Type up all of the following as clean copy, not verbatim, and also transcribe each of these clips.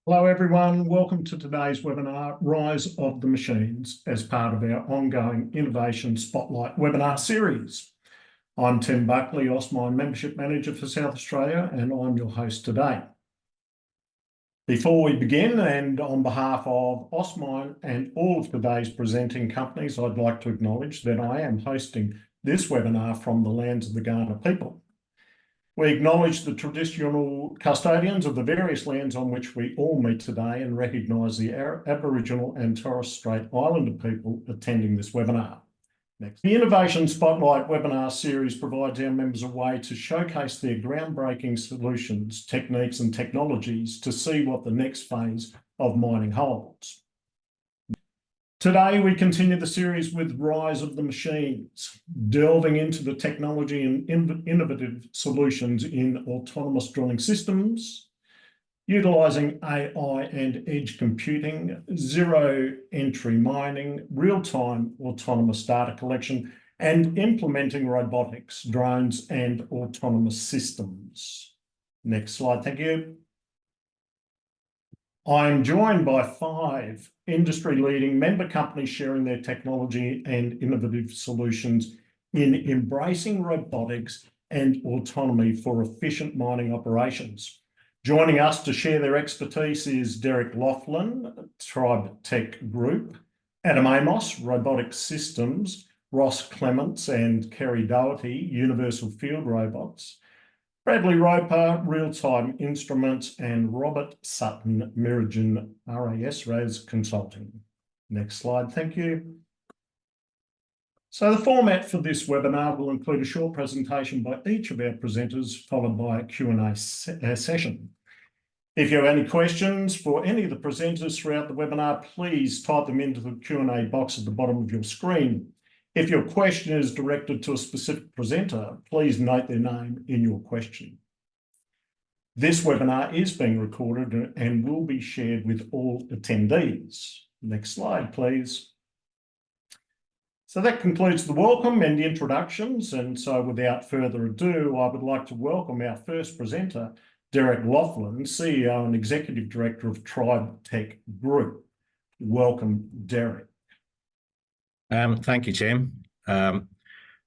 Hello everyone, welcome to today's webinar, Rise of the Machines, as part of our ongoing Innovation Spotlight webinar series. I'm Tim Buckley, Osmine Membership Manager for South Australia, and I'm your host today. Before we begin, and on behalf of Osmine and all of today's presenting companies, I'd like to acknowledge that I am hosting this webinar from the lands of the Kaurna people. We acknowledge the traditional custodians of the various lands on which we all meet today and recognise the Aboriginal and Torres Strait Islander people attending this webinar. Next. The Innovation Spotlight webinar series provides our members a way to showcase their groundbreaking solutions, techniques and technologies to see what the next phase of mining holds. Today, we continue the series with Rise of the Machines, delving into the technology and innovative solutions in autonomous drilling systems, utilising AI and edge computing, zero-entry mining, real-time autonomous data collection, and implementing robotics, drones, and autonomous systems. Next slide, thank you. I'm joined by 5 industry-leading member companies sharing their technology and innovative solutions in embracing robotics and autonomy for efficient mining operations. Joining us to share their expertise is Derek Laughlin, Tribe Tech Group, Adam Amos, Robotic Systems, Ross Clements and Kerry Doherty, Universal Field Robots, Bradley Roper, Real-Time Instruments, and Robert Sutton, Mirragin RAS Consulting. Next slide, thank you. So the format for this webinar will include a short presentation by each of our presenters, followed by a Q&A session. If you have any questions for any of the presenters throughout the webinar, please type them into the Q&A box at the bottom of your screen. If your question is directed to a specific presenter, please note their name in your question. This webinar is being recorded and will be shared with all attendees. Next slide, please. So that concludes the welcome and the introductions. And so without further ado, I would like to welcome our first presenter, Derek Laughlin, CEO and Executive Director of Tribe Tech Group. Welcome, Derek. Thank you, Tim.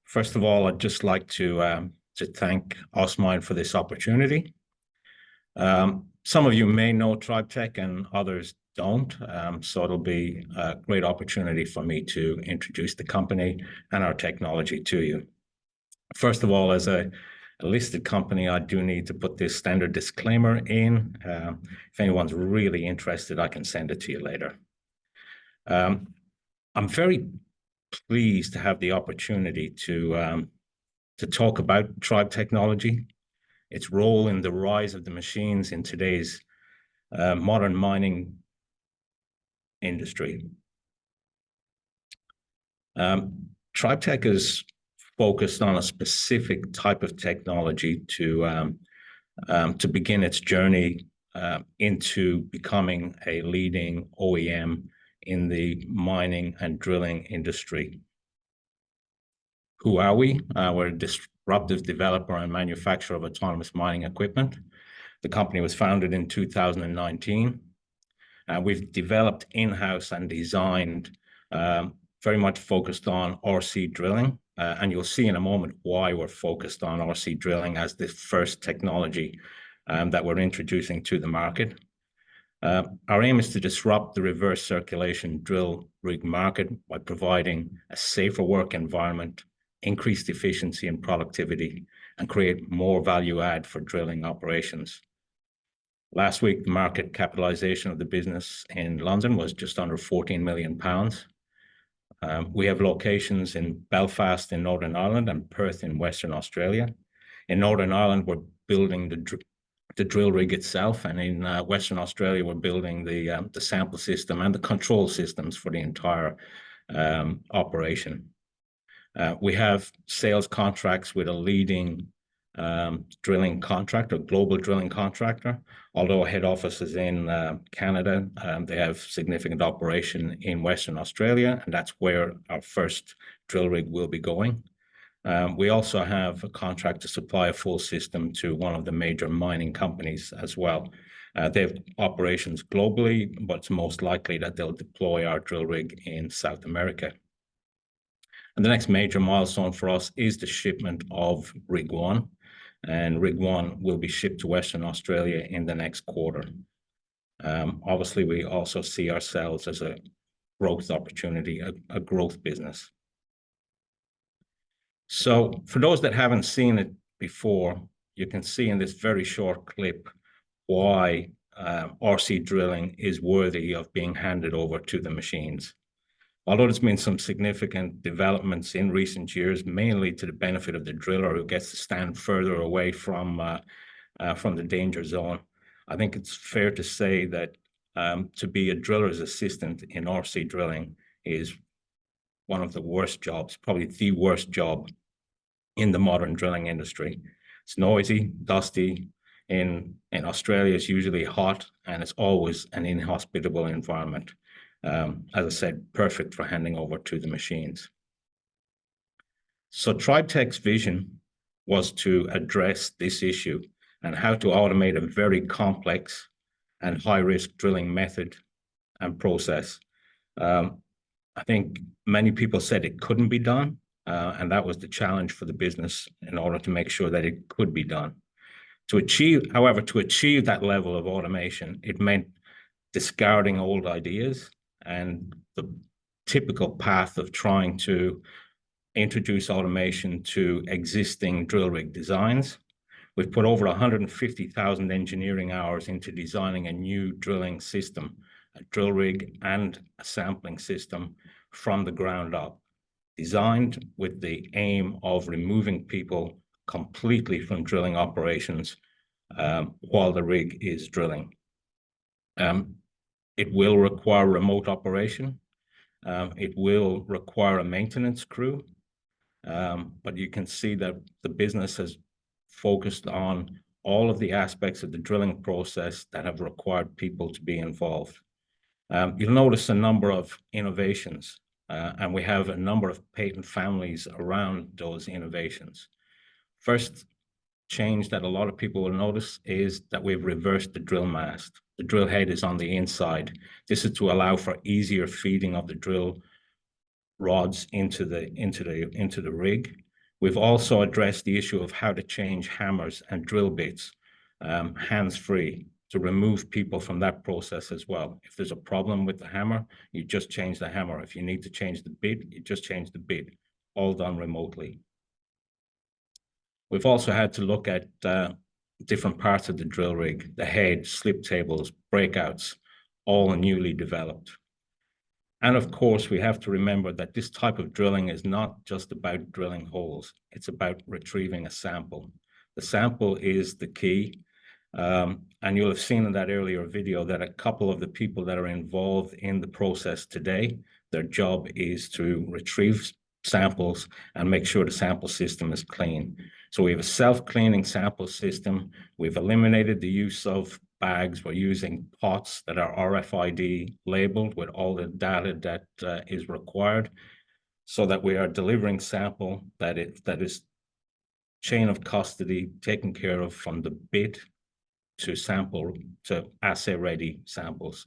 First of all, I'd just like to thank Osmine for this opportunity. Some of you may know Tribe Tech and others don't, so it'll be a great opportunity for me to introduce the company and our technology to you. First of all, as a listed company, I do need to put this standard disclaimer in. If anyone's really interested, I can send it to you later. I'm very pleased to have the opportunity to talk about Tribe Technology, its role in the rise of the machines in today's modern mining industry. Tribe Tech is focused on a specific type of technology to begin its journey into becoming a leading OEM in the mining and drilling industry. Who are we? We're a disruptive developer and manufacturer of autonomous mining equipment. The company was founded in 2019. We've developed in-house and designed very much focused on RC drilling. And you'll see in a moment why we're focused on RC drilling as the first technology that we're introducing to the market. Our aim is to disrupt the reverse circulation drill rig market by providing a safer work environment, increased efficiency and productivity, and create more value add for drilling operations. Last week, the market capitalization of the business in London was just under £14 million. We have locations in Belfast in Northern Ireland and Perth in Western Australia. In Northern Ireland, we're building the drill rig itself, and in Western Australia, we're building the sample system and the control systems for the entire operation. We have sales contracts with a leading drilling contractor, global drilling contractor. Although our head office is in Canada, they have significant operation in Western Australia, and that's where our first drill rig will be going. We also have a contract to supply a full system to one of the major mining companies as well. They have operations globally, but it's most likely that they'll deploy our drill rig in South America. And the next major milestone for us is the shipment of Rig 1. And Rig 1 will be shipped to Western Australia in the next quarter. Obviously, we also see ourselves as a growth opportunity, a growth business. So for those that haven't seen it before, you can see in this very short clip why RC drilling is worthy of being handed over to the machines. Although there's been some significant developments in recent years, mainly to the benefit of the driller who gets to stand further away from the danger zone, I think it's fair to say that to be a driller's assistant in RC drilling is one of the worst jobs, probably the worst job in the modern drilling industry. It's noisy, dusty. In Australia, it's usually hot, and it's always an inhospitable environment. As I said, perfect for handing over to the machines. So TribeTech's vision was to address this issue and how to automate a very complex and high-risk drilling method and process. I think many people said it couldn't be done, and that was the challenge for the business in order to make sure that it could be done. However, to achieve that level of automation, it meant discarding old ideas and the typical path of trying to introduce automation to existing drill rig designs. We've put over 150,000 engineering hours into designing a new drilling system, a drill rig and a sampling system from the ground up, designed with the aim of removing people completely from drilling operations while the rig is drilling. It will require remote operation. It will require a maintenance crew. But you can see that the business has focused on all of the aspects of the drilling process that have required people to be involved. You'll notice a number of innovations, and we have a number of patent families around those innovations. First change that a lot of people will notice is that we've reversed the drill mast. The drill head is on the inside. This is to allow for easier feeding of the drill rods into the rig. We've also addressed the issue of how to change hammers and drill bits hands-free to remove people from that process as well. If there's a problem with the hammer, you just change the hammer. If you need to change the bit, you just change the bit, all done remotely. We've also had to look at different parts of the drill rig, the head, slip tables, breakouts, all newly developed. And of course, we have to remember that this type of drilling is not just about drilling holes. It's about retrieving a sample. The sample is the key. And you'll have seen in that earlier video that a couple of the people that are involved in the process today, their job is to retrieve samples and make sure the sample system is clean. So we have a self-cleaning sample system. We've eliminated the use of bags. We're using pots that are RFID labeled with all the data that is required, so that we are delivering sample that is chain of custody taken care of from the bit to sample to assay-ready samples.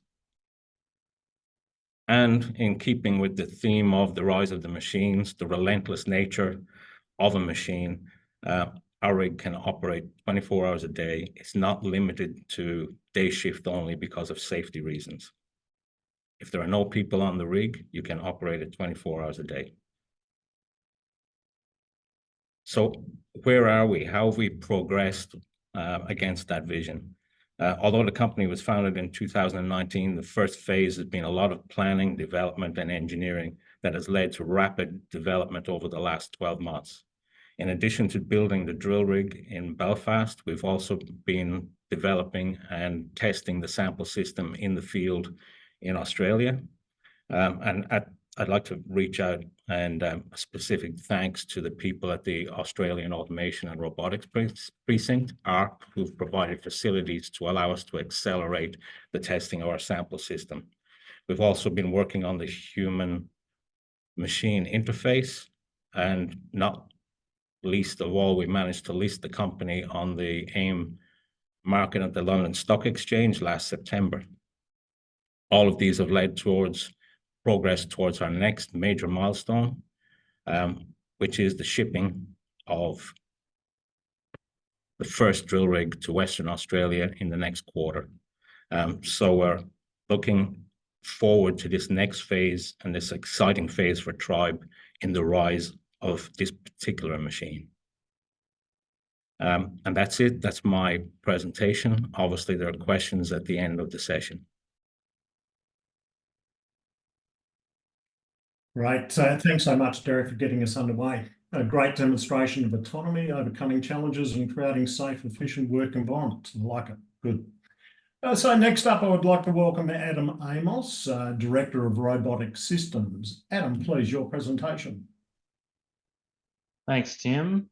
And in keeping with the theme of the rise of the machines, the relentless nature of a machine, our rig can operate 24 hours a day. It's not limited to day shift only because of safety reasons. If there are no people on the rig, you can operate it 24 hours a day. So where are we? How have we progressed against that vision? Although the company was founded in 2019, the first phase has been a lot of planning, development, and engineering that has led to rapid development over the last 12 months. In addition to building the drill rig in Belfast, we've also been developing and testing the sample system in the field in Australia. I'd like to reach out and a specific thanks to the people at the Australian Automation and Robotics Precinct, ARP, who've provided facilities to allow us to accelerate the testing of our sample system. We've also been working on the human-machine interface, and not least of all, we managed to list the company on the AIM market at the London Stock Exchange last September. All of these have led towards progress towards our next major milestone, which is the shipping of the first drill rig to Western Australia in the next quarter. So we're looking forward to this next phase and this exciting phase for Tribe in the rise of this particular machine. And that's it. That's my presentation. Obviously, there are questions at the end of the session. Right. Thanks so much, Derek, for getting us underway. A great demonstration of autonomy, overcoming challenges and creating safe, efficient work environments. I like it. Good. So next up, I would like to welcome Adam Amos, Director of Robotic Systems. Adam, please, your presentation. Thanks, Tim.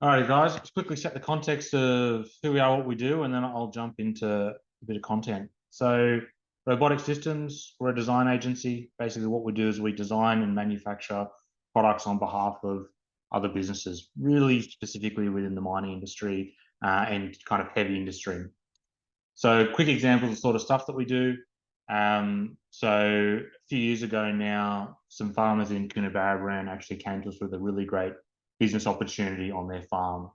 All right, guys, let's quickly set the context of who we are, what we do, and then I'll jump into a bit of content. So Robotic Systems, we're a design agency. Basically, what we do is we design and manufacture products on behalf of other businesses, really specifically within the mining industry and kind of heavy industry. So quick examples of the sort of stuff that we do. So a few years ago now, some farmers in Coonabarabran actually came to us with a really great business opportunity on their farm.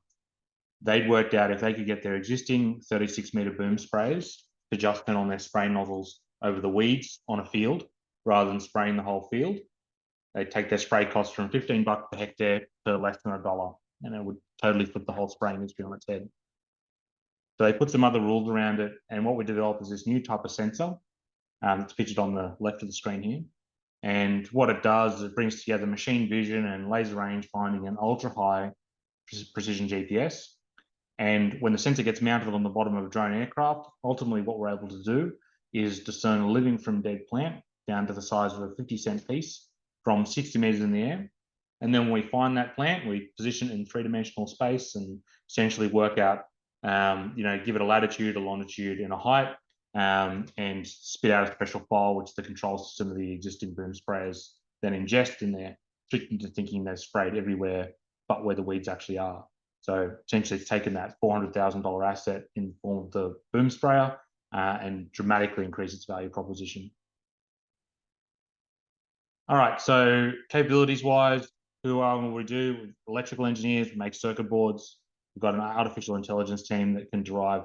They'd worked out if they could get their existing 36-meter boom sprays to just turn on their spray nozzles over the weeds on a field rather than spraying the whole field, they'd take their spray cost from $15 per hectare to less than $1, and it would totally flip the whole spraying industry on its head. So they put some other rules around it, and what we developed is this new type of sensor that's pictured on the left of the screen here. And what it does is it brings together machine vision and laser range finding and ultra-high precision GPS. And when the sensor gets mounted on the bottom of a drone aircraft, ultimately what we're able to do is discern a living from dead plant down to the size of a 50-cent piece from 60 meters in the air. And then when we find that plant, we position it in three-dimensional space and essentially work out, give it a latitude, a longitude, and a height, and spit out a special file, which the control system of the existing boom sprayers then ingest in there, tricked into thinking they're sprayed everywhere but where the weeds actually are. So essentially it's taken that $400,000 asset in the form of the boom sprayer and dramatically increased its value proposition. All right, so capabilities-wise, who are and what we do? Electrical engineers, we make circuit boards. We've got an artificial intelligence team that can derive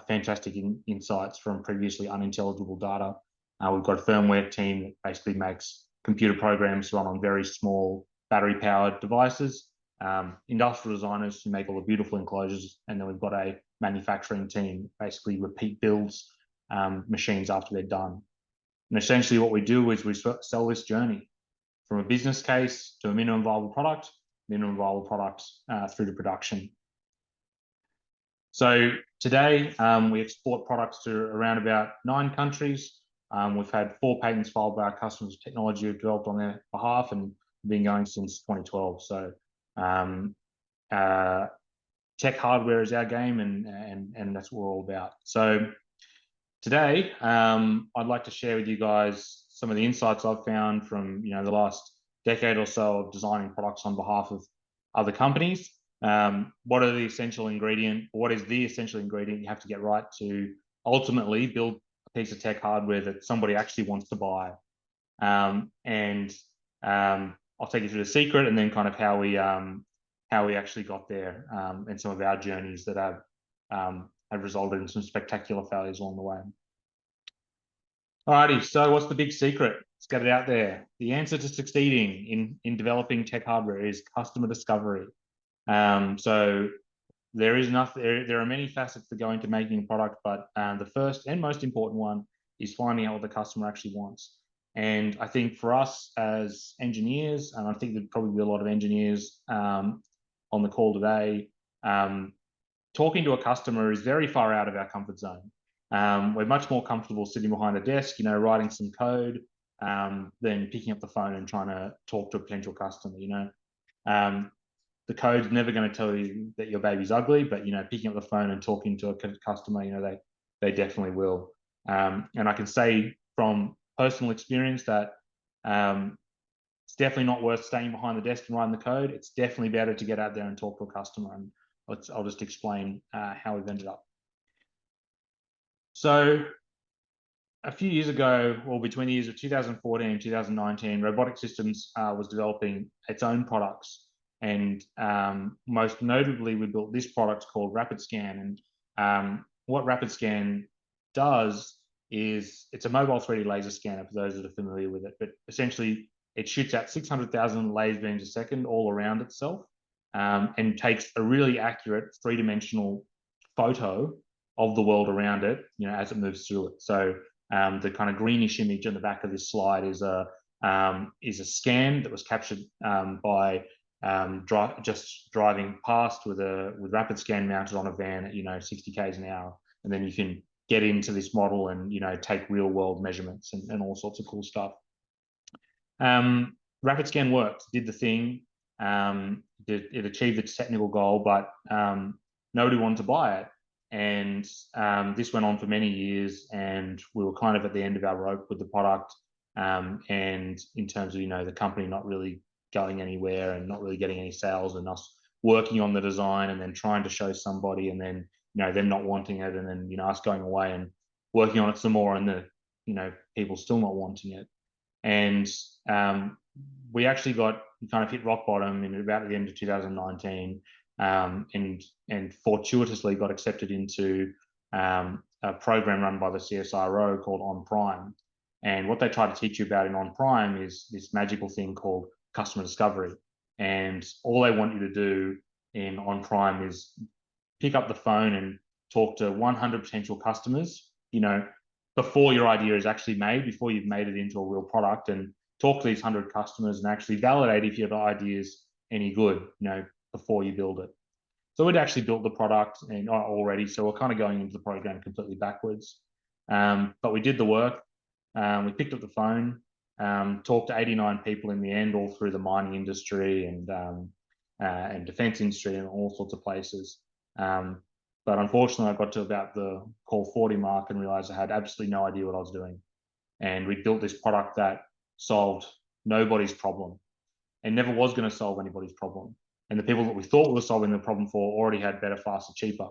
fantastic insights from previously unintelligible data. We've got a firmware team that basically makes computer programs run on very small battery-powered devices. Industrial designers who make all the beautiful enclosures, and then we've got a manufacturing team basically repeat builds machines after they're done. And essentially what we do is we sell this journey from a business case to a minimum viable product through to production. So today we export products to around about 9 countries. We've had 4 patents filed by our customers, technology we've developed on their behalf, and been going since 2012. So tech hardware is our game, and that's what we're all about. So today, I'd like to share with you guys some of the insights I've found from the last decade or so of designing products on behalf of other companies. What is the essential ingredient you have to get right to ultimately build a piece of tech hardware that somebody actually wants to buy? I'll take you through the secret and then kind of how we actually got there, and some of our journeys that have resulted in some spectacular failures along the way. Alrighty, so what's the big secret? Let's get it out there. The answer to succeeding in developing tech hardware is customer discovery. So there are many facets that go into making a product, but the first and most important one is finding out what the customer actually wants. And I think for us as engineers, and I think there'd probably be a lot of engineers on the call today, talking to a customer is very far out of our comfort zone. We're much more comfortable sitting behind a desk, writing some code, than picking up the phone and trying to talk to a potential customer. The code's never going to tell you that your baby's ugly, but picking up the phone and talking to a customer, they definitely will. And I can say from personal experience that It's definitely not worth staying behind the desk and writing the code. It's definitely better to get out there and talk to a customer. And I'll just explain how we've ended up. So a few years ago, or between the years of 2014 and 2019, Robotic Systems was developing its own products. And most notably, we built this product called Rapid Scan. And what Rapid Scan does is it's a mobile 3D laser scanner for those that are familiar with it. But essentially, it shoots out 600,000 laser beams a second all around itself, and takes a really accurate three-dimensional photo of the world around it, as it moves through it. So the kind of greenish image on the back of this slide is a scan that was captured by just driving past with Rapid Scan mounted on a van at 60 k's an hour, and then you can get into this model and take real world measurements and all sorts of cool stuff. Rapid Scan worked, did the thing, it achieved its technical goal, but nobody wanted to buy it. And this went on for many years, and we were kind of at the end of our rope with the product. And in terms of, the company not really going anywhere and not really getting any sales, and us working on the design and then trying to show somebody, and then, them not wanting it, and then, us going away and working on it some more, and people still not wanting it. And we actually kind of hit rock bottom in about the end of 2019. And fortuitously got accepted into a program run by the CSIRO called On Prime. And what they try to teach you about in On Prime is this magical thing called customer discovery. And all they want you to do in On Prime is pick up the phone and talk to 100 potential customers, before your idea is actually made, before you've made it into a real product, and talk to these 100 customers and actually validate if your idea is any good, before you build it. So we'd actually built the product and already, so we're kind of going into the program completely backwards. But we did the work. We picked up the phone, talked to 89 people in the end, all through the mining industry and defense industry and all sorts of places. But unfortunately, I got to about the call 40 mark and realized I had absolutely no idea what I was doing. And we built this product that solved nobody's problem and never was going to solve anybody's problem. And the people that we thought we were solving the problem for already had better, faster, cheaper.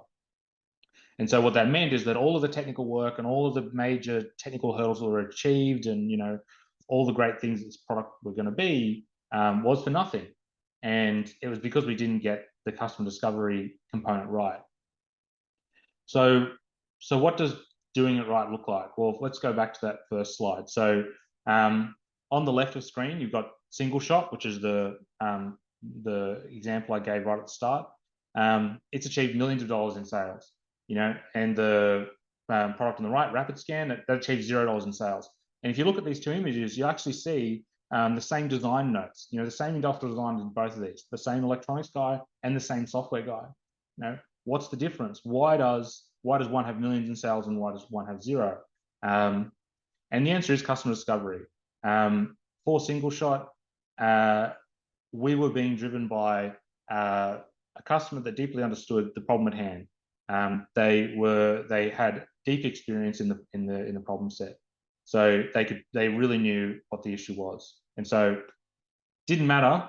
And so what that meant is that all of the technical work and all of the major technical hurdles that were achieved, and all the great things that this product were going to be, was for nothing. And it was because we didn't get the customer discovery component right. So what does doing it right look like? Well, let's go back to that first slide. So on the left of screen, you've got single shot, which is the example I gave right at the start. It's achieved millions of dollars in sales, and the product on the right, Rapid Scan, that achieves $0 in sales. And if you look at these two images, you actually see the same design notes, the same industrial design in both of these, the same electronics guy and the same software guy. What's the difference? Why does one have millions in sales and why does one have zero? And the answer is customer discovery. For single shot, we were being driven by a customer that deeply understood the problem at hand. They had deep experience in the problem set, so they really knew what the issue was, and so it didn't matter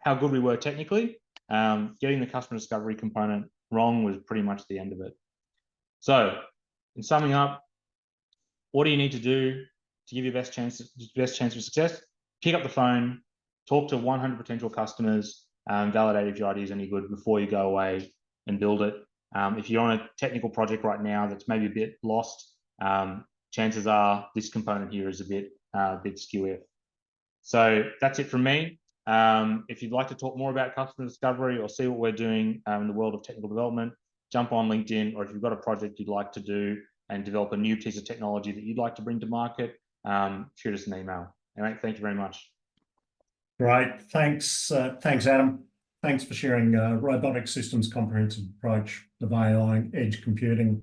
how good we were technically. Getting the customer discovery component wrong was pretty much the end of it. So, in summing up, what do you need to do to give you best chance of success? Pick up the phone, talk to 100 potential customers, validate if your idea is any good before you go away and build it. If you're on a technical project right now that's maybe a bit lost, chances are this component here is a bit skew. So that's it from me. If you'd like to talk more about customer discovery or see what we're doing in the world of technical development, jump on LinkedIn, or if you've got a project you'd like to do and develop a new piece of technology that you'd like to bring to market, shoot us an email. All right, thank you very much. Great. Thanks, Adam. Thanks for sharing Robotic Systems' comprehensive approach of AI and edge computing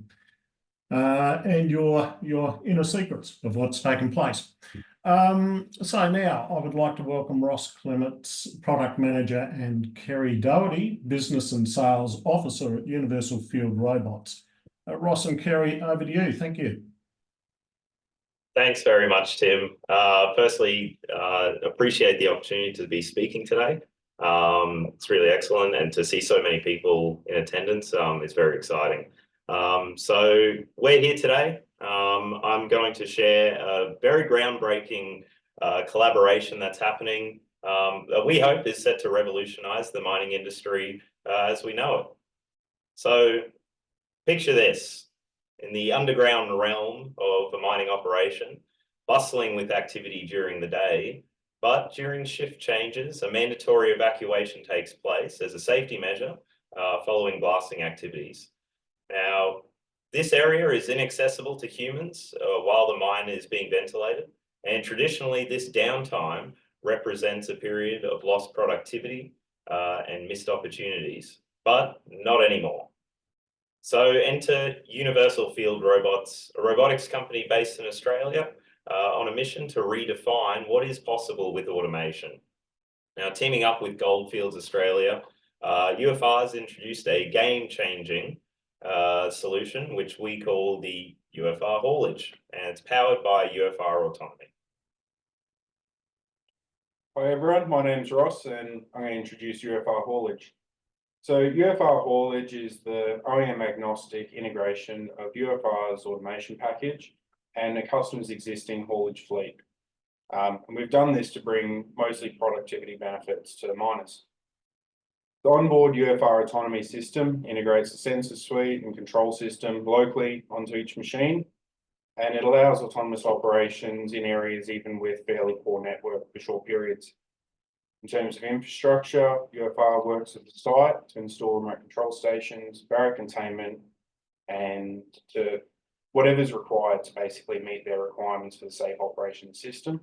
and your inner secrets of what's taken place. So now I would like to welcome Ross Clements, Product Manager, and Kerry Doherty, Business and Sales Officer at Universal Field Robots. Ross and Kerry, over to you. Thank you. Thanks very much, Tim. Firstly, appreciate the opportunity to be speaking today. It's really excellent, and to see so many people in attendance is very exciting. So we're here today. I'm going to share a very groundbreaking collaboration that's happening that we hope is set to revolutionize the mining industry as we know it. So picture this. In the underground realm of a mining operation, bustling with activity during the day, but during shift changes, a mandatory evacuation takes place as a safety measure following blasting activities. Now, this area is inaccessible to humans while the mine is being ventilated, and traditionally this downtime represents a period of lost productivity and missed opportunities, but not anymore. So enter Universal Field Robots, a robotics company based in Australia on a mission to redefine what is possible with automation. Now, teaming up with Goldfields Australia, UFR has introduced a game-changing solution, which we call the UFR haulage, and it's powered by UFR autonomy. Hi everyone, my name's Ross and I'm going to introduce UFR haulage. So UFR haulage is the OEM agnostic integration of UFR's automation package and a customer's existing haulage fleet. And we've done this to bring mostly productivity benefits to the miners. The onboard UFR autonomy system integrates a sensor suite and control system locally onto each machine, and it allows autonomous operations in areas even with fairly poor network for short periods. In terms of infrastructure, UFR works at the site to install remote control stations, barrier containment, and to whatever's required to basically meet their requirements for the safe operation system,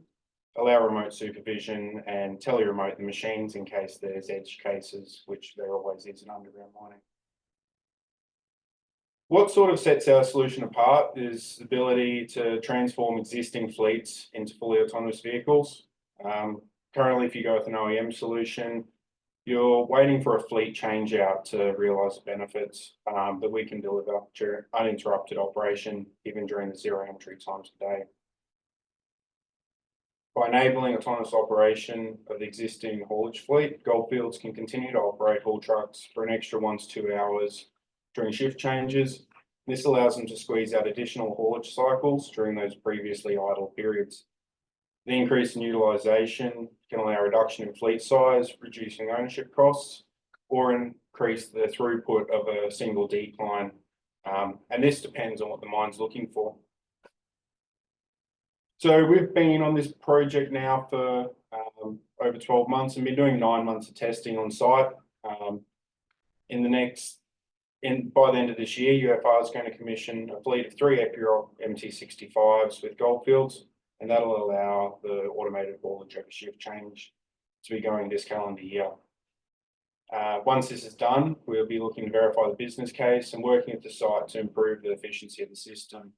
allow remote supervision and tele-remote the machines in case there's edge cases, which there always is in underground mining. What sort of sets our solution apart is the ability to transform existing fleets into fully autonomous vehicles. Currently, if you go with an OEM solution, you're waiting for a fleet change out to realise the benefits that we can deliver during uninterrupted operation, even during the zero entry times of day. By enabling autonomous operation of the existing haulage fleet, Goldfields can continue to operate haul trucks for an extra 1 to 2 hours during shift changes. This allows them to squeeze out additional haulage cycles during those previously idle periods. The increase in utilisation can allow a reduction in fleet size, reducing ownership costs, or increase the throughput of a single decline. And this depends on what the mine's looking for. So we've been on this project now for over 12 months and been doing 9 months of testing on site. By the end of this year, UFR is going to commission a fleet of 3 Epiroc MT65s with Goldfields, and that'll allow the automated haulage over shift change to be going this calendar year. Once this is done, we'll be looking to verify the business case and working with the site to improve the efficiency of the system.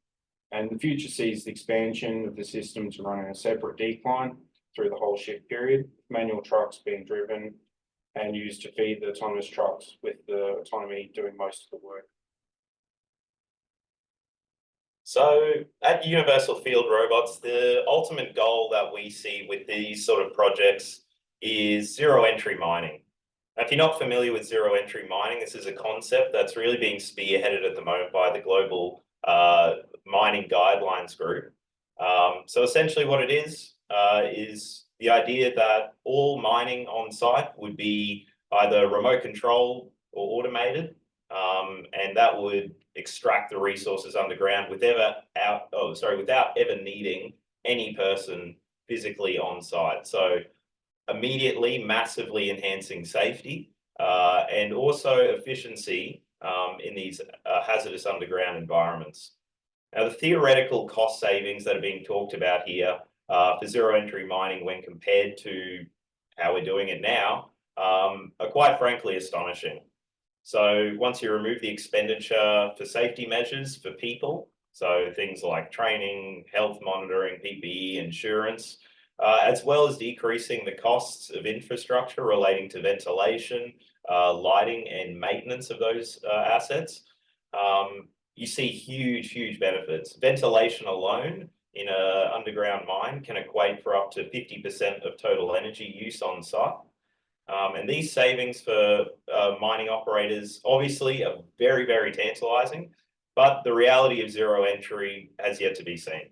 And the future sees the expansion of the system to run in a separate decline through the whole shift period, manual trucks being driven and used to feed the autonomous trucks, with the autonomy doing most of the work. So at Universal Field Robots, the ultimate goal that we see with these sort of projects is zero entry mining. Now, if you're not familiar with zero entry mining, this is a concept that's really being spearheaded at the moment by the global mining guidelines group. So essentially what it is the idea that all mining on site would be either remote control or automated, and that would extract the resources underground without ever needing any person physically on site. So immediately massively enhancing safety and also efficiency in these hazardous underground environments. Now, the theoretical cost savings that are being talked about here for zero entry mining when compared to how we're doing it now are quite frankly astonishing. So once you remove the expenditure for safety measures for people, so things like training, health monitoring, PPE, insurance, as well as decreasing the costs of infrastructure relating to ventilation, lighting and maintenance of those assets, you see huge benefits. Ventilation alone in an underground mine can equate for up to 50% of total energy use on site. And these savings for mining operators obviously are very, very tantalizing, but the reality of zero entry has yet to be seen.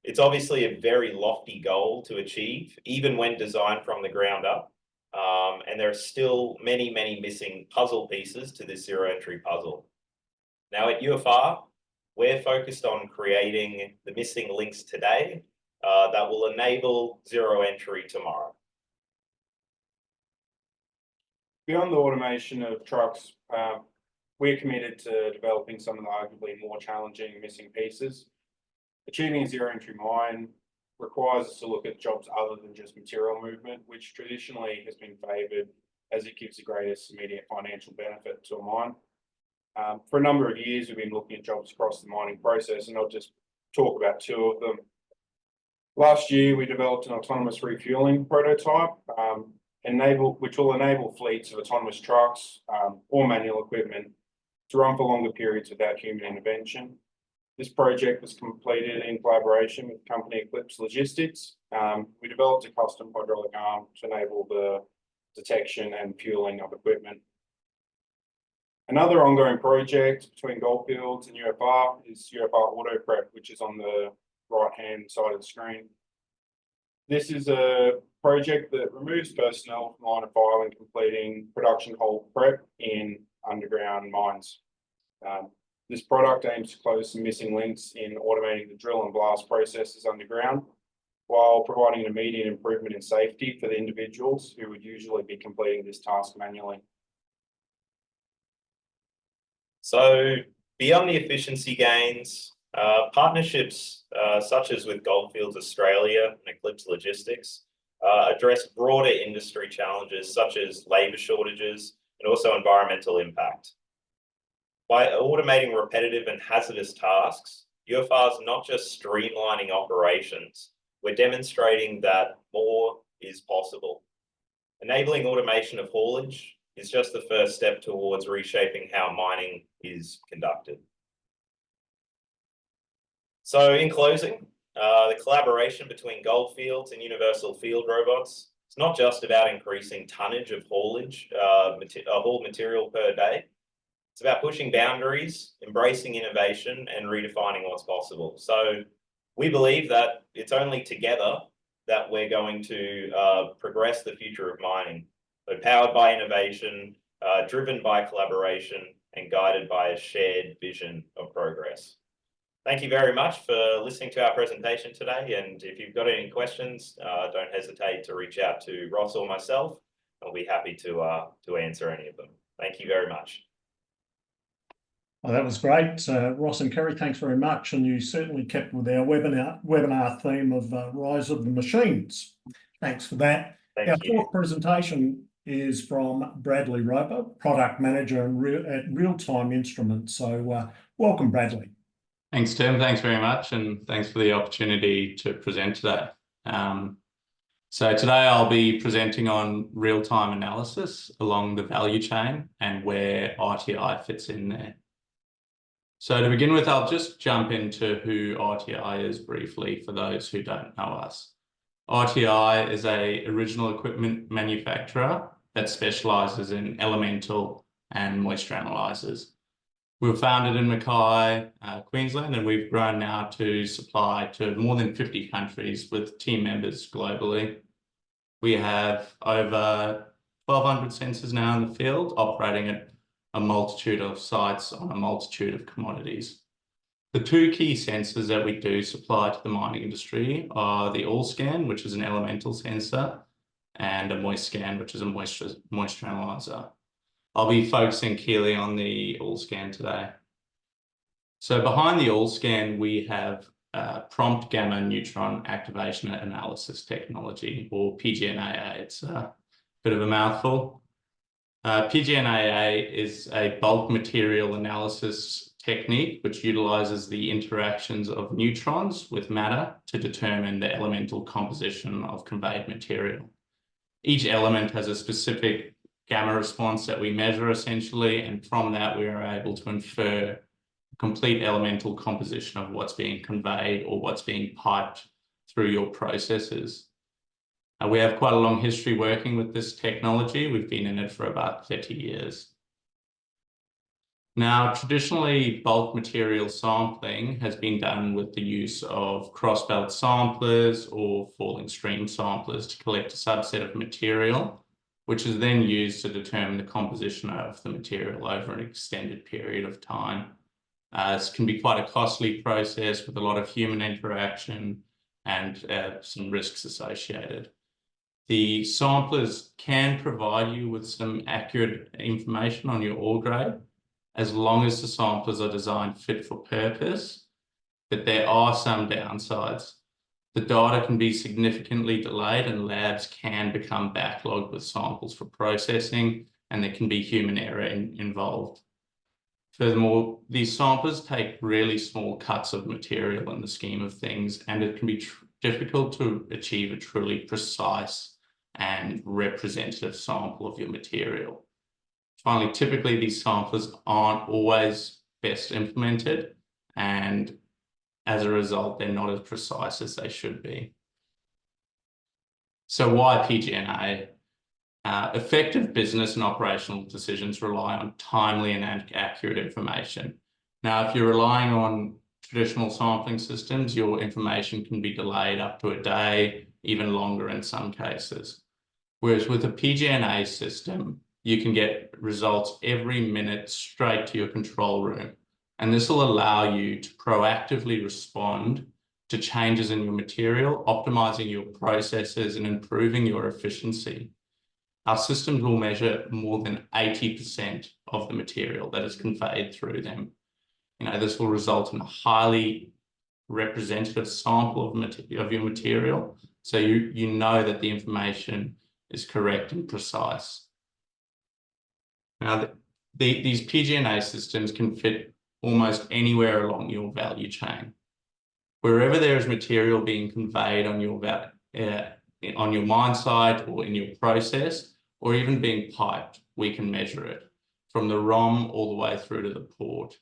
It's obviously a very lofty goal to achieve, even when designed from the ground up. And there are still many, many missing puzzle pieces to this zero entry puzzle. Now at UFR, we're focused on creating the missing links today that will enable zero entry tomorrow. Beyond the automation of trucks, we're committed to developing some of the arguably more challenging missing pieces. Achieving a zero entry mine requires us to look at jobs other than just material movement, which traditionally has been favoured as it gives the greatest immediate financial benefit to a mine. For a number of years, we've been looking at jobs across the mining process, and I'll just talk about two of them. Last year, we developed an autonomous refueling prototype, which will enable fleets of autonomous trucks or manual equipment to run for longer periods without human intervention. This project was completed in collaboration with the company Eclipse Logistics. We developed a custom hydraulic arm to enable the detection and fueling of equipment. Another ongoing project between Goldfields and UFR is UFR Auto Prep, which is on the right-hand side of the screen. This is a project that removes personnel from line of fire when completing production hole prep in underground mines. This product aims to close some missing links in automating the drill and blast processes underground, while providing an immediate improvement in safety for the individuals who would usually be completing this task manually. So beyond the efficiency gains, partnerships such as with Goldfields Australia and Eclipse Logistics address broader industry challenges such as labour shortages and also environmental impact. By automating repetitive and hazardous tasks, UFR is not just streamlining operations, we're demonstrating that more is possible. Enabling automation of haulage is just the first step towards reshaping how mining is conducted. So in closing, the collaboration between Goldfields and Universal Field Robots is not just about increasing tonnage of haulage, hauled material per day. It's about pushing boundaries, embracing innovation, and redefining what's possible. So we believe that it's only together that we're going to progress the future of mining. So powered by innovation, driven by collaboration, and guided by a shared vision of progress. Thank you very much for listening to our presentation today. And if you've got any questions, don't hesitate to reach out to Ross or myself. I'll be happy to answer any of them. Thank you very much. Well, that was great. Ross and Kerry, thanks very much. And you certainly kept with our webinar theme of Rise of the Machines. Thanks for that. Our fourth presentation is from Bradley Roper, Product Manager at Real Time Instruments. So welcome, Bradley. Thanks, Tim. Thanks very much. And thanks for the opportunity to present today. So today I'll be presenting on real-time analysis along the value chain and where RTI fits in there. So to begin with, I'll just jump into who RTI is briefly for those who don't know us. RTI is an original equipment manufacturer that specialises in elemental and moisture analyzers. We were founded in Mackay, Queensland, and we've grown now to supply to more than 50 countries with team members globally. We have over 1,200 sensors now in the field, operating at a multitude of sites on a multitude of commodities. The two key sensors that we do supply to the mining industry are the all scan, which is an elemental sensor, and a moist scan, which is a moisture analyzer. I'll be focusing keenly on the all scan today. So behind the all scan, we have prompt gamma neutron activation analysis technology, or PGNAA. It's a bit of a mouthful. PGNAA is a bulk material analysis technique which utilizes the interactions of neutrons with matter to determine the elemental composition of conveyed material. Each element has a specific gamma response that we measure essentially, and from that we are able to infer complete elemental composition of what's being conveyed or what's being piped through your processes. We have quite a long history working with this technology. We've been in it for about 30 years. Now, traditionally, bulk material sampling has been done with the use of cross-belt samplers or falling stream samplers to collect a subset of material, which is then used to determine the composition of the material over an extended period of time. This can be quite a costly process with a lot of human interaction and some risks associated. The samplers can provide you with some accurate information on your ore grade, as long as the samplers are designed fit for purpose, but there are some downsides. The data can be significantly delayed and labs can become backlogged with samples for processing, and there can be human error involved. Furthermore, these samplers take really small cuts of material in the scheme of things, and it can be difficult to achieve a truly precise and representative sample of your material. Finally, typically these samplers aren't always best implemented, and as a result, they're not as precise as they should be. So why PGNA? Effective business and operational decisions rely on timely and accurate information. Now, if you're relying on traditional sampling systems, your information can be delayed up to a day, even longer in some cases. Whereas with a PGNA system, you can get results every minute straight to your control room. And this will allow you to proactively respond to changes in your material, optimizing your processes and improving your efficiency. Our systems will measure more than 80% of the material that is conveyed through them. This will result in a highly representative sample of your material. So you know that the information is correct and precise. Now, these PGNA systems can fit almost anywhere along your value chain. Wherever there is material being conveyed on your mine site or in your process, or even being piped, we can measure it from the ROM all the way through to the port.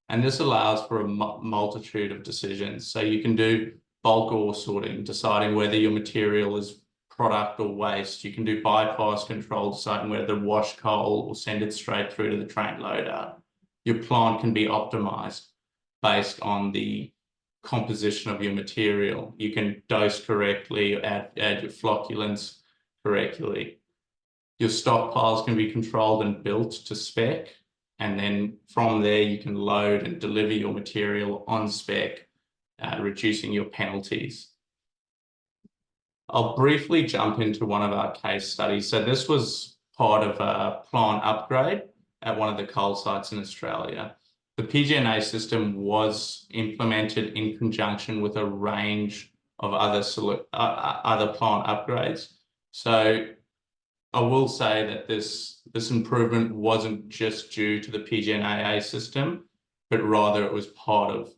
And this allows for a multitude of decisions. So you can do bulk ore sorting, deciding whether your material is product or waste. You can do bypass control, deciding whether to wash coal or send it straight through to the train loader. Your plant can be optimized based on the composition of your material. You can dose correctly, add your flocculants correctly. Your stockpiles can be controlled and built to spec, and then from there you can load and deliver your material on spec, reducing your penalties. I'll briefly jump into one of our case studies. So this was part of a plant upgrade at one of the coal sites in Australia. The PGNA system was implemented in conjunction with a range of other plant upgrades. So I will say that this improvement wasn't just due to the PGNA system, but rather it was part of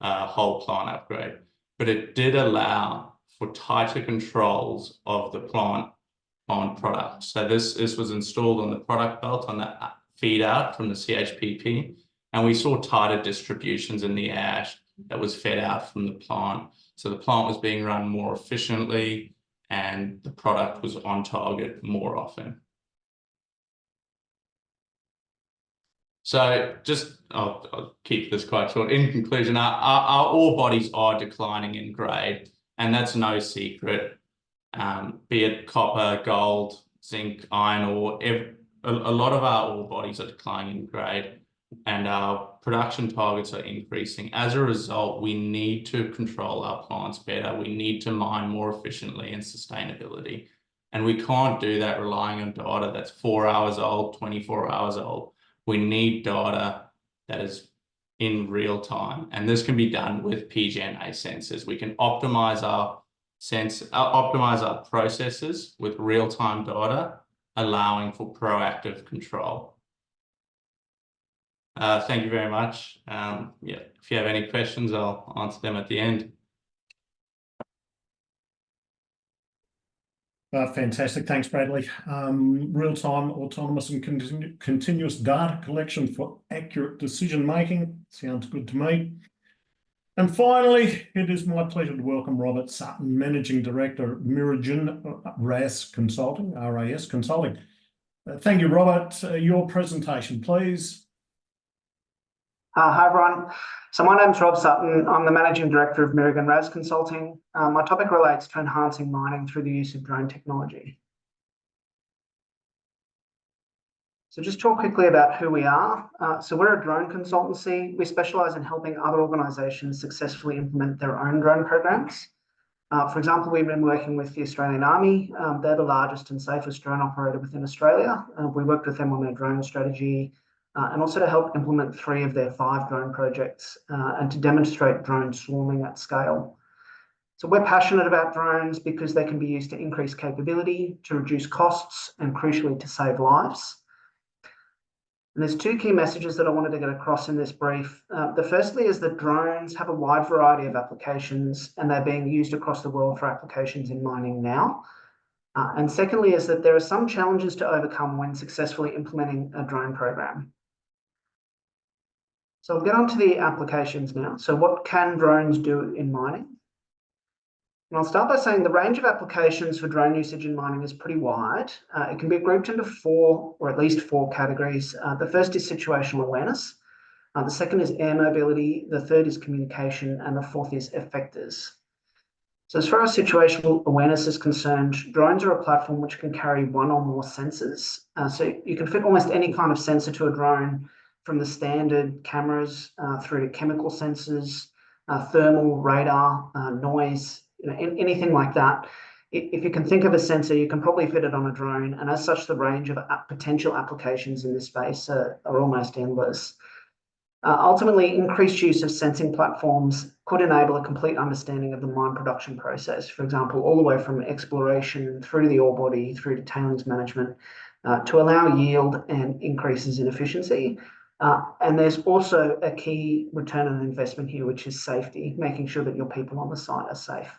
a whole plant upgrade. But it did allow for tighter controls of the plant product. So this was installed on the product belt on the feed out from the CHPP, and we saw tighter distributions in the ash that was fed out from the plant. So the plant was being run more efficiently, and the product was on target more often. So I'll keep this quite short. In conclusion, our ore bodies are declining in grade, and that's no secret. Be it copper, gold, zinc, iron ore, a lot of our ore bodies are declining in grade, and our production targets are increasing. As a result, we need to control our plants better. We need to mine more efficiently and sustainability. And we can't do that relying on data that's 4 hours old, 24 hours old. We need data that is in real time. And this can be done with PGNA sensors. We can optimize our processes with real-time data, allowing for proactive control. Thank you very much. If you have any questions, I'll answer them at the end. Fantastic. Thanks, Bradley. Real-time, autonomous and continuous data collection for accurate decision-making. Sounds good to me. And finally, it is my pleasure to welcome Robert Sutton, Managing Director at Mirragin RAS Consulting, RAS Consulting. Thank you, Robert. Your presentation, please. Hi, everyone. So my name's Rob Sutton. I'm the Managing Director of Mirragin RAS Consulting. My topic relates to enhancing mining through the use of drone technology. So just talk quickly about who we are. So we're a drone consultancy. We specialise in helping other organisations successfully implement their own drone programs. For example, we've been working with the Australian Army. They're the largest and safest drone operator within Australia. We worked with them on their drone strategy, and also to help implement 3 of their 5 drone projects and to demonstrate drone swarming at scale. So we're passionate about drones because they can be used to increase capability, to reduce costs, and crucially to save lives. And there's 2 key messages that I wanted to get across in this brief. The firstly is that drones have a wide variety of applications and they're being used across the world for applications in mining now. And secondly is that there are some challenges to overcome when successfully implementing a drone program. So I'll get on to the applications now. So what can drones do in mining? And I'll start by saying the range of applications for drone usage in mining is pretty wide. It can be grouped into 4 or at least 4 categories. The first is situational awareness. The second is air mobility. The third is communication. And the fourth is effectors. So as far as situational awareness is concerned, drones are a platform which can carry 1 or more sensors. So you can fit almost any kind of sensor to a drone, from the standard cameras through to chemical sensors, thermal, radar, noise, anything like that. If you can think of a sensor, you can probably fit it on a drone. And as such, the range of potential applications in this space are almost endless. Ultimately, increased use of sensing platforms could enable a complete understanding of the mine production process, for example, all the way from exploration through to the ore body, through to tailings management, to allow yield and increases in efficiency. And there's also a key return on investment here, which is safety, making sure that your people on the site are safe.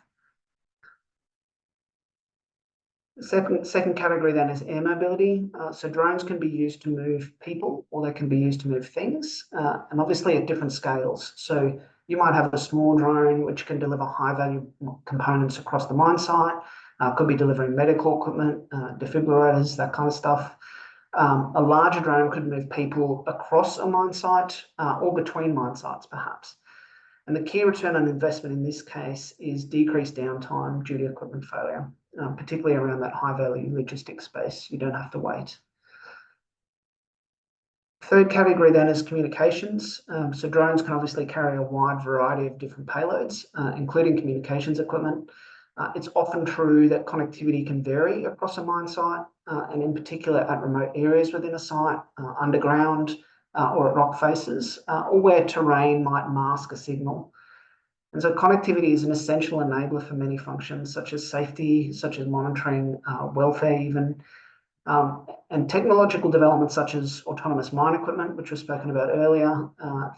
The second category then is air mobility. So drones can be used to move people or they can be used to move things, and obviously at different scales. So you might have a small drone which can deliver high value components across the mine site, could be delivering medical equipment, defibrillators, that kind of stuff. A larger drone could move people across a mine site or between mine sites, perhaps. And the key return on investment in this case is decreased downtime due to equipment failure, particularly around that high-value logistics space. You don't have to wait. Third category then is communications. So drones can obviously carry a wide variety of different payloads, including communications equipment. It's often true that connectivity can vary across a mine site, and in particular at remote areas within a site, underground or at rock faces, or where terrain might mask a signal. And so connectivity is an essential enabler for many functions, such as safety, such as monitoring, welfare even, and technological developments such as autonomous mine equipment, which was spoken about earlier,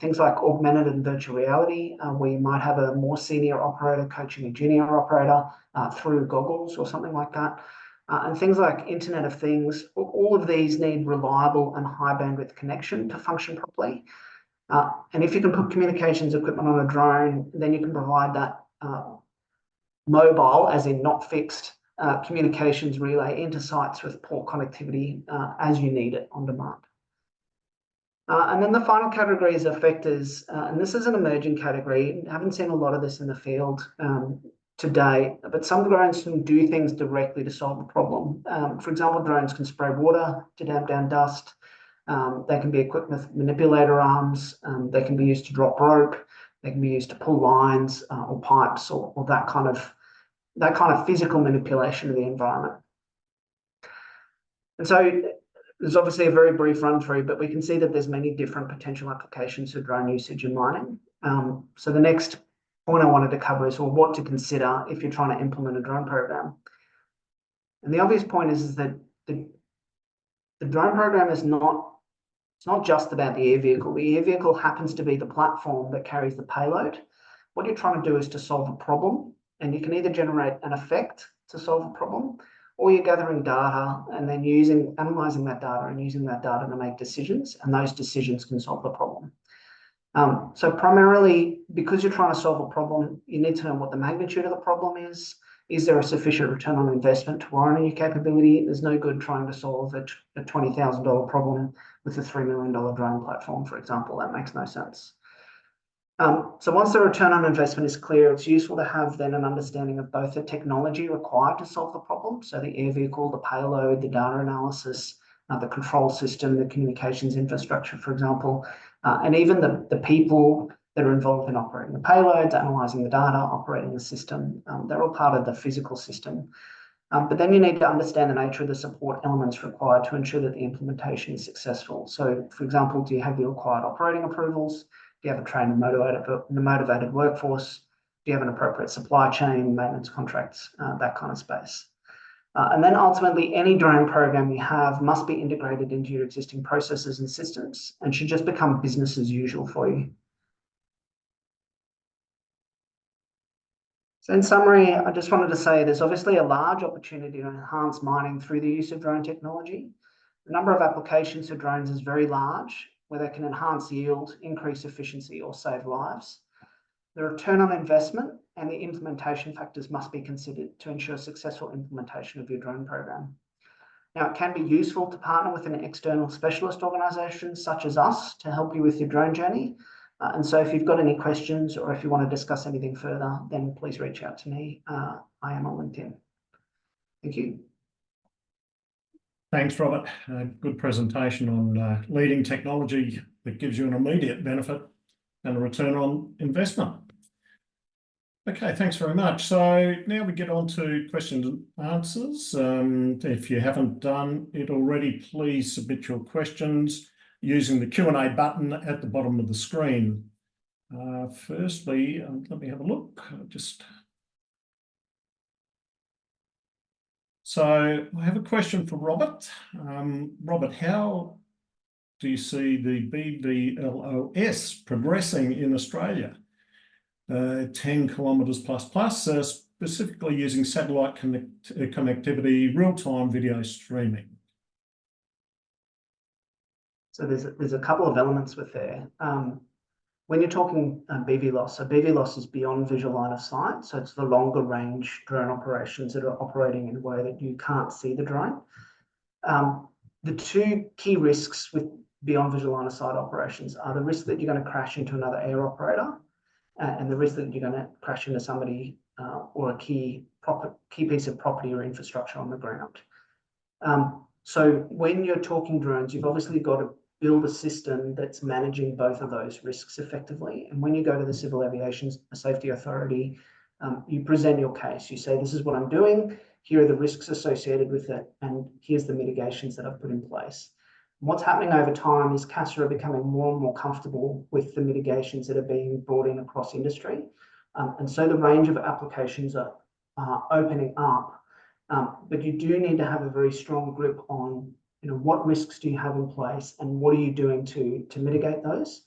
things like augmented and virtual reality, where you might have a more senior operator coaching a junior operator through goggles or something like that, and things like Internet of Things. All of these need reliable and high bandwidth connection to function properly. And if you can put communications equipment on a drone, then you can provide that mobile, as in not fixed, communications relay into sites with poor connectivity as you need it on demand. And then the final category is effectors, and this is an emerging category. I haven't seen a lot of this in the field today, but some drones can do things directly to solve a problem. For example, drones can spray water to damp down dust. They can be equipped with manipulator arms. They can be used to drop rope. They can be used to pull lines or pipes or that kind of physical manipulation of the environment. And so there's obviously a very brief run through, but we can see that there's many different potential applications for drone usage in mining. So the next point I wanted to cover is, well, what to consider if you're trying to implement a drone program. And the obvious point is that the drone program is it's not just about the air vehicle. The air vehicle happens to be the platform that carries the payload. What you're trying to do is to solve a problem, and you can either generate an effect to solve a problem, or you're gathering data and then analysing that data and using that data to make decisions, and those decisions can solve the problem. So primarily, because you're trying to solve a problem, you need to know what the magnitude of the problem is. Is there a sufficient return on investment to warrant your capability? There's no good trying to solve a $20,000 problem with a $3 million drone platform, for example. That makes no sense. So once the return on investment is clear, it's useful to have then an understanding of both the technology required to solve the problem, so the air vehicle, the payload, the data analysis, the control system, the communications infrastructure, for example, and even the people that are involved in operating the payloads, analysing the data, operating the system. They're all part of the physical system. But then you need to understand the nature of the support elements required to ensure that the implementation is successful. So, for example, do you have the required operating approvals? Do you have a trained and motivated workforce? Do you have an appropriate supply chain, maintenance contracts, that kind of space? And then ultimately, any drone program you have must be integrated into your existing processes and systems and should just become business as usual for you. So in summary, I just wanted to say there's obviously a large opportunity to enhance mining through the use of drone technology. The number of applications for drones is very large, where they can enhance yield, increase efficiency, or save lives. The return on investment and the implementation factors must be considered to ensure successful implementation of your drone program. Now, it can be useful to partner with an external specialist organisation such as us to help you with your drone journey. And so if you've got any questions or if you want to discuss anything further, then please reach out to me. I am on LinkedIn. Thank you. Thanks, Robert. Good presentation on leading technology that gives you an immediate benefit and a return on investment. Okay, thanks very much. So now we get on to questions and answers. If you haven't done it already, please submit your questions using the Q&A button at the bottom of the screen. Firstly, let me have a look. So I have a question for Robert. Robert, how do you see the BVLOS progressing in Australia? 10 kilometres plus, specifically using satellite connectivity, real-time video streaming. So there's a couple of elements with there. When you're talking BVLOS, so BVLOS is beyond visual line of sight. So it's the longer range drone operations that are operating in a way that you can't see the drone. The two key risks with beyond visual line of sight operations are the risk that you're going to crash into another air operator and the risk that you're going to crash into somebody or a key piece of property or infrastructure on the ground. So when you're talking drones, you've obviously got to build a system that's managing both of those risks effectively. And when you go to the Civil Aviation Safety Authority, you present your case. You say, this is what I'm doing. Here are the risks associated with it. And here's the mitigations that I've put in place. And what's happening over time is CASA are becoming more and more comfortable with the mitigations that are being brought in across industry. And so the range of applications are opening up. But you do need to have a very strong grip on what risks do you have in place and what are you doing to mitigate those?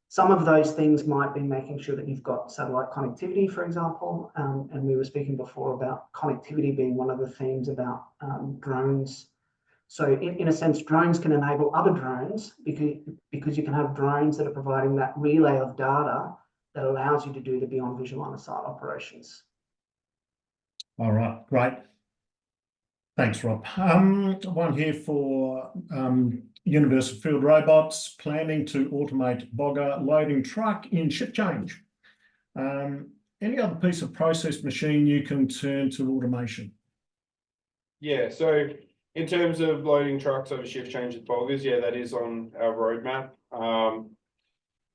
Some of those things might be making sure that you've got satellite connectivity, for example, and we were speaking before about connectivity being one of the themes about drones. So in a sense, drones can enable other drones because you can have drones that are providing that relay of data that allows you to do the beyond visual line of sight operations. All right, great. Thanks, Rob. One here for Universal Field Robots, planning to automate bogger loading truck in ship change. Any other piece of process machine you can turn to automation? Yeah, so in terms of loading trucks over shift changes boggers, yeah, that is on our roadmap.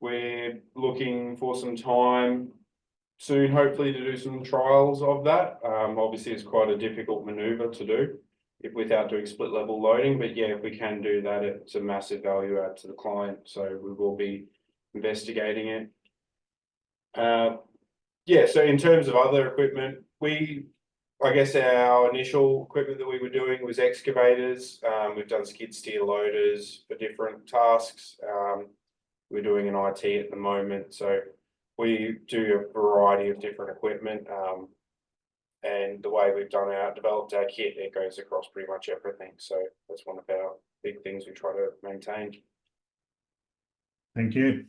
We're looking for some time soon, hopefully, to do some trials of that. Obviously, it's quite a difficult maneuver to do without doing split level loading, but yeah, if we can do that, it's a massive value add to the client. So we will be investigating it. Yeah, so in terms of other equipment, I guess our initial equipment that we were doing was excavators. We've done skid steer loaders for different tasks. We're doing an IT at the moment, so we do a variety of different equipment. And the way we've developed our kit, it goes across pretty much everything. So that's one of our big things we try to maintain. Thank you.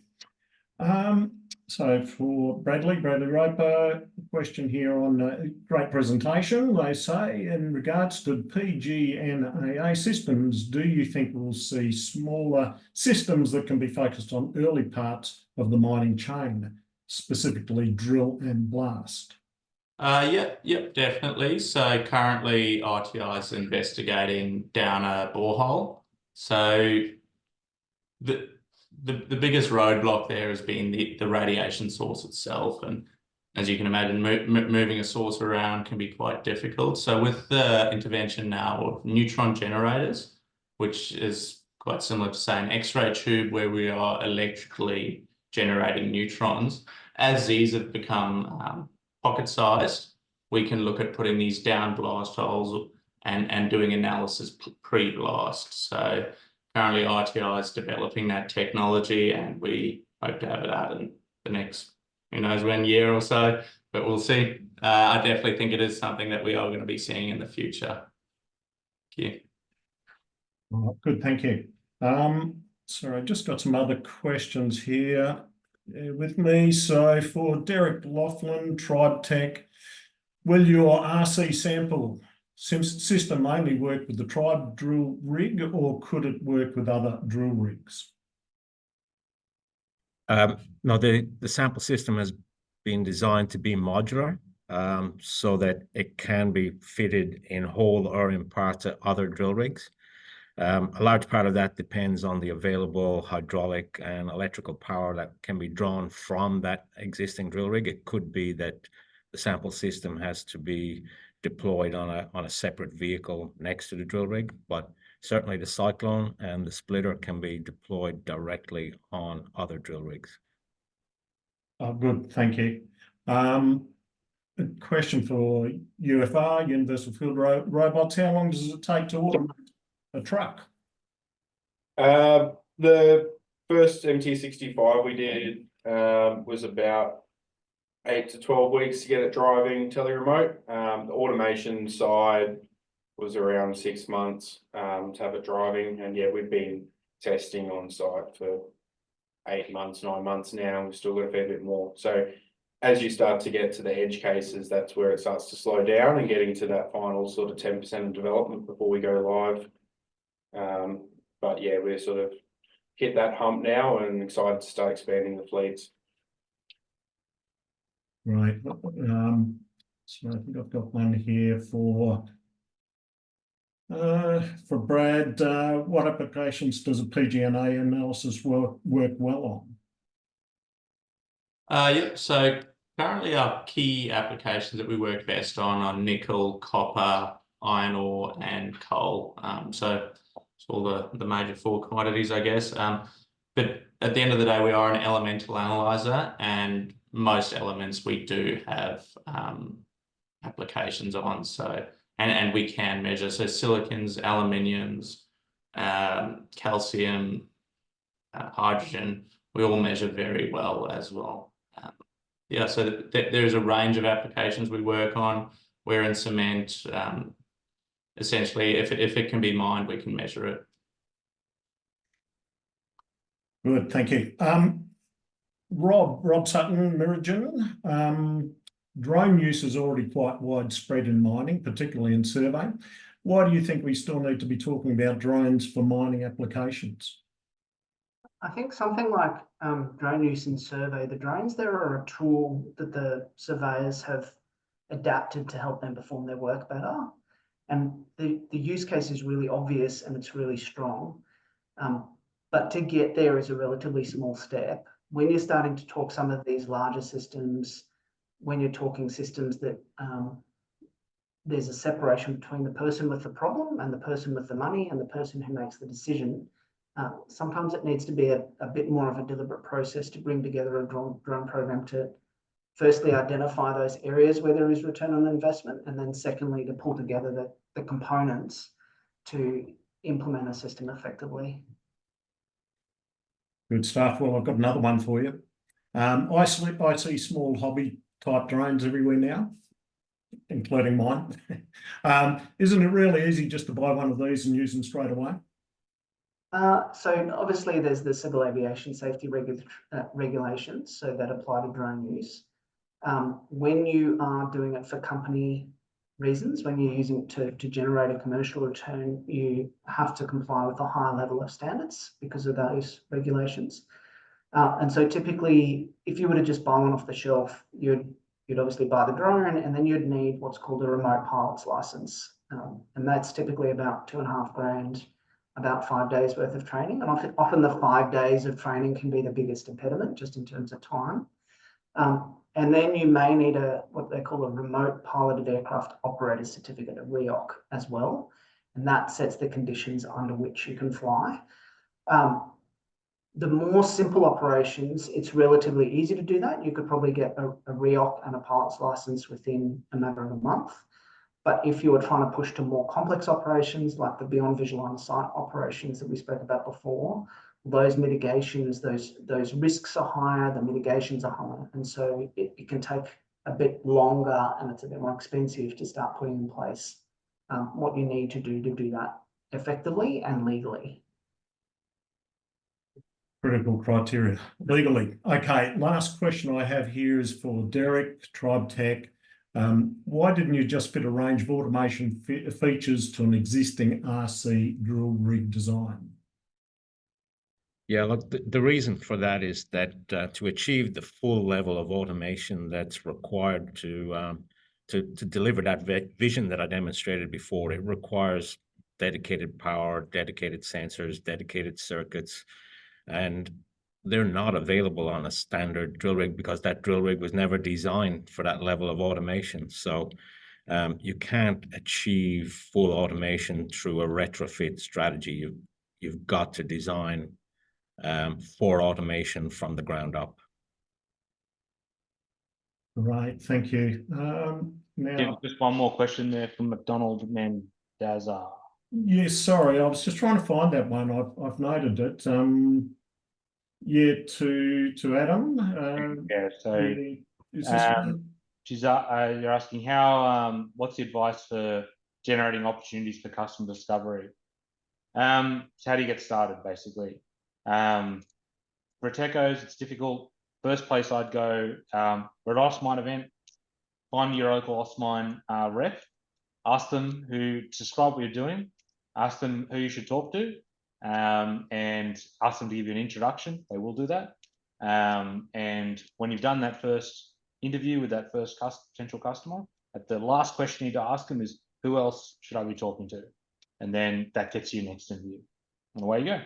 So for Bradley Roper, question here on great presentation. They say, in regards to PGNAA systems, do you think we'll see smaller systems that can be focused on early parts of the mining chain, specifically drill and blast? Yep, definitely. So currently ITI is investigating down a borehole. So the biggest roadblock there has been the radiation source itself, and as you can imagine, moving a source around can be quite difficult. So with the intervention now of neutron generators, which is quite similar to, say, an X-ray tube where we are electrically generating neutrons, as these have become pocket-sized, we can look at putting these down blast holes and doing analysis pre-blast. So currently ITI is developing that technology, and we hope to have it out in the next, who knows when, year or so, but we'll see. I definitely think it is something that we are going to be seeing in the future. Thank you. Oh, good, thank you. So I just got some other questions here with me. So for Derek Laughlin, Tribe Tech, will your RC sample system only work with the Tribe drill rig, or could it work with other drill rigs? No, the sample system has been designed to be modular, so that it can be fitted in whole or in part to other drill rigs. A large part of that depends on the available hydraulic and electrical power that can be drawn from that existing drill rig. It could be that the sample system has to be deployed on a separate vehicle next to the drill rig, but certainly the cyclone and the splitter can be deployed directly on other drill rigs. Oh, good, thank you. A question for UFR, Universal Field Robots. How long does it take to automate a truck? The first MT65 we did was about 8 to 12 weeks to get it driving tele-remote. The automation side was around 6 months to have it driving, and yeah, we've been testing on site for 8 months, 9 months now, and we've still got a fair bit more. So as you start to get to the edge cases, that's where it starts to slow down and getting to that final sort of 10% of development before we go live. But yeah, we're sort of hit that hump now and excited to start expanding the fleets. Right. So I think I've got one here for Brad. What applications does a PGNA analysis work well on? Yep. So currently our key applications that we work best on are nickel, copper, iron ore, and coal. So it's all the major 4 commodities, I guess. But at the end of the day, we are an elemental analyzer, and most elements we do have applications on. So and we can measure, so silicons, aluminiums, calcium, hydrogen, we all measure very well as well. Yeah, so there's a range of applications we work on. We're in cement. Essentially, if it can be mined, we can measure it. Good, thank you. Rob Sutton, Mirragin. Drone use is already quite widespread in mining, particularly in survey. Why do you think we still need to be talking about drones for mining applications? I think something like drone use in survey, the drones there are a tool that the surveyors have adapted to help them perform their work better. And the use case is really obvious and it's really strong. But to get there is a relatively small step. When you're starting to talk some of these larger systems, when you're talking systems that there's a separation between the person with the problem and the person with the money and the person who makes the decision, sometimes it needs to be a bit more of a deliberate process to bring together a drone program to firstly identify those areas where there is return on investment, and then secondly to pull together the components to implement a system effectively. Good stuff. Well, I've got another one for you. I see small hobby type drones everywhere now. including mine. Isn't it really easy just to buy one of these and use them straight away? So obviously there's the civil aviation safety regulations, so that apply to drone use. When you are doing it for company reasons, when you're using it to generate a commercial return, you have to comply with a higher level of standards because of those regulations. And so typically, if you were to just buy one off the shelf, you'd obviously buy the drone, and then you'd need what's called a remote pilot's license. And that's typically about $2,500, about 5 days worth of training. And often the 5 days of training can be the biggest impediment just in terms of time. And then you may need what they call a remote piloted aircraft operator certificate, a REOC, as well. And that sets the conditions under which you can fly. The more simple operations, it's relatively easy to do that. You could probably get a REOC and a pilot's license within a matter of a month. But if you were trying to push to more complex operations, like the beyond visual on site operations that we spoke about before, those mitigations, those risks are higher, the mitigations are higher. And so it can take a bit longer and it's a bit more expensive to start putting in place what you need to do that effectively and legally. Critical criteria legally. Okay, last question I have here is for Derek, Tribe Tech. Why didn't you just fit a range of automation features to an existing RC drill rig design? Yeah, look, the reason for that is that to achieve the full level of automation that's required to deliver that vision that I demonstrated before, it requires dedicated power, dedicated sensors, dedicated circuits, and they're not available on a standard drill rig because that drill rig was never designed for that level of automation. So you can't achieve full automation through a retrofit strategy. You've got to design for automation from the ground up. Right, thank you. Now, Just one more question there from McDonald Mendaza. yes, sorry, I was just trying to find that one. I've noted it. Yeah, to Adam. Yeah, so is this one? you're asking how what's the advice for generating opportunities for customer discovery? So how do you get started, basically? For techos, it's difficult. First place I'd go, we're at Osmine event, find your local Osmine rep, ask them to describe what you're doing, ask them who you should talk to, and ask them to give you an introduction. They will do that. And when you've done that first interview with that first potential customer, at the last question you need to ask them is, who else should I be talking to? And then that gets you next interview. And away you go. Of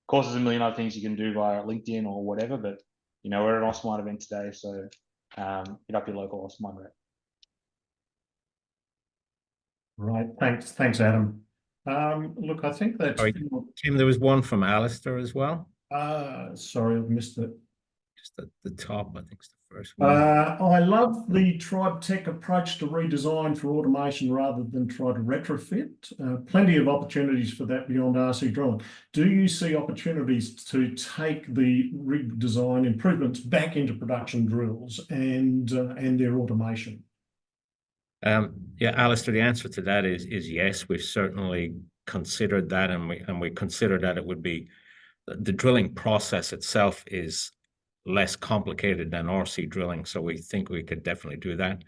course, there's a million other things you can do via LinkedIn or whatever, but you know, we're at an Osmine event today, so hit up your local Osmine rep. Right, thanks, Adam. Look, I think that's... Sorry, Tim, there was one from Alistair as well. Sorry, I've missed it. Just at the top, I think it's the first one. I love the Tribe Tech approach to redesign for automation rather than try to retrofit. Plenty of opportunities for that beyond RC drilling. Do you see opportunities to take the redesign improvements back into production drills and their automation? Yeah, Alistair, the answer to that is yes. We've certainly considered that, and we consider that it would be the drilling process itself is less complicated than RC drilling, so we think we could definitely do that.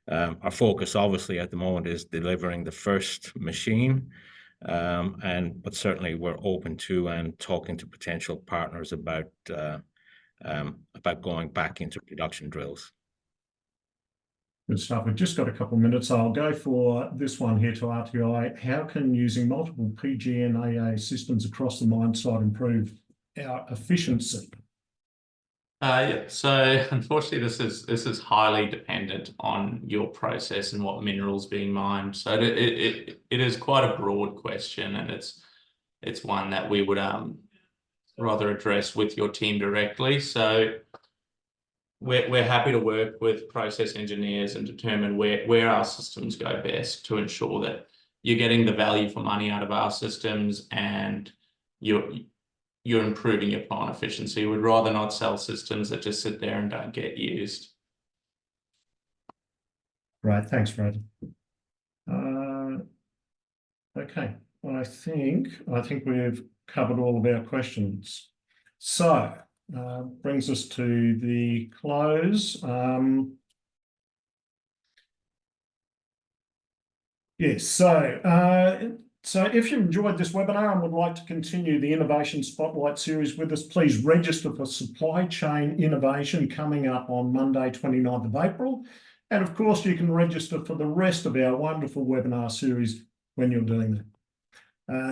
Our focus, obviously, at the moment is delivering the first machine, but certainly we're open to and talking to potential partners about going back into production drills. Good stuff. We've just got a couple of minutes. I'll go for this one here to RTI. How can using multiple PGN-AA systems across the mine site improve our efficiency? Yeah, so unfortunately, this is highly dependent on your process and what minerals being mined. So it is quite a broad question, and it's one that we would rather address with your team directly. So we're happy to work with process engineers and determine where our systems go best to ensure that you're getting the value for money out of our systems and you're improving your plant efficiency. We'd rather not sell systems that just sit there and don't get used. Right, thanks, Fred. Okay, I think we've covered all of our questions. So brings us to the close. Yes, so if you enjoyed this webinar and would like to continue the Innovation Spotlight series with us, please register for Supply Chain Innovation coming up on Monday, 29th of April. And of course, you can register for the rest of our wonderful webinar series when you're doing that.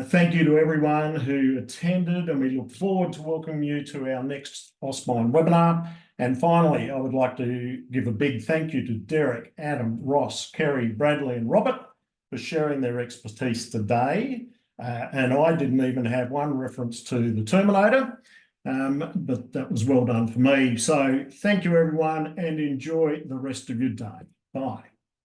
Thank you to everyone who attended, and we look forward to welcoming you to our next OSMIND webinar. And finally, I would like to give a big thank you to Derek, Adam, Ross, Kerry, Bradley, and Robert for sharing their expertise today. And I didn't even have one reference to the Terminator, but that was well done for me. So thank you, everyone, and enjoy the rest of your day. Bye.